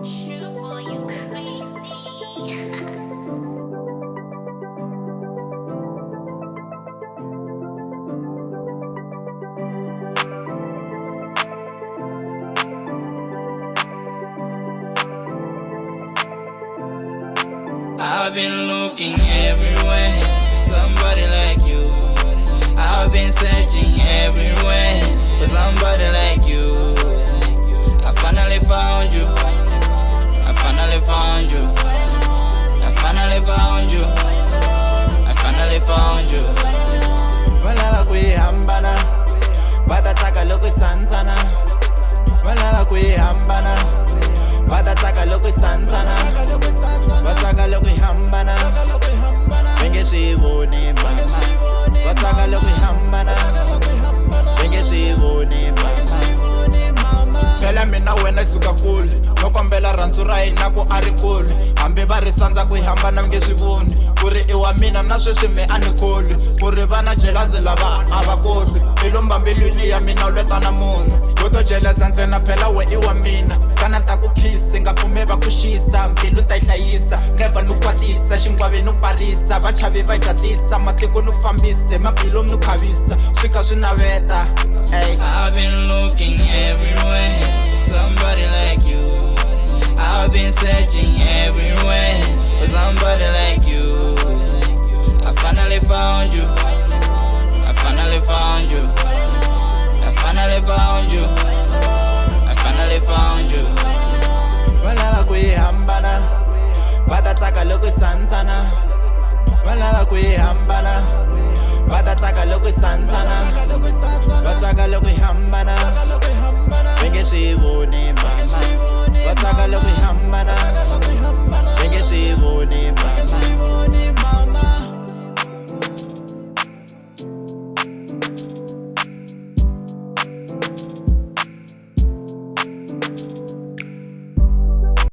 True boy, you crazy. I've been looking everywhere for somebody like you. I've been searching everywhere for somebody like you. I finally found you. I finally found you. I finally found you. I finally found you. Walala kuihambana, watataka loko sanzana. Walala kuihambana, watataka loko sanzana. Wataka loko ihambana, benge swivone mama. Wataka loko ihambana, benge swivone mama. Phela mina wena suka kule, no kombela rhandzu ra hina ku ari kule. Hambi va ri sandza ku ihambana mi nge swi voni. Ku ri i wa mina na sweswi mi a ni kholi. Ku ri vana jealous lava a va kohli. I lomba mbilwini ya mina u leta na munhu. Goto jealous ntsena phela we i wa mina. Kana ta ku kiss nga pfume va ku xisa. Mbilu ta yi hlayisa, never nu kwatisa. Xingwavi nu parisa, vachavi va jatisa. Matiko nu ku fambisa, mabilo nu khavisa. Swi kha swi naveta. I've been looking everywhere for somebody like you. I've been searching everywhere for somebody like you. I finally found you. I finally found you. I finally found you. I finally found you. Walala kuihambana, watataka loko sanzana. Walala kuihambana, watataka loko sanzana. Wataka loko ihambana, benge swivone mama. Wataka loko ihambana, benge swivone mama.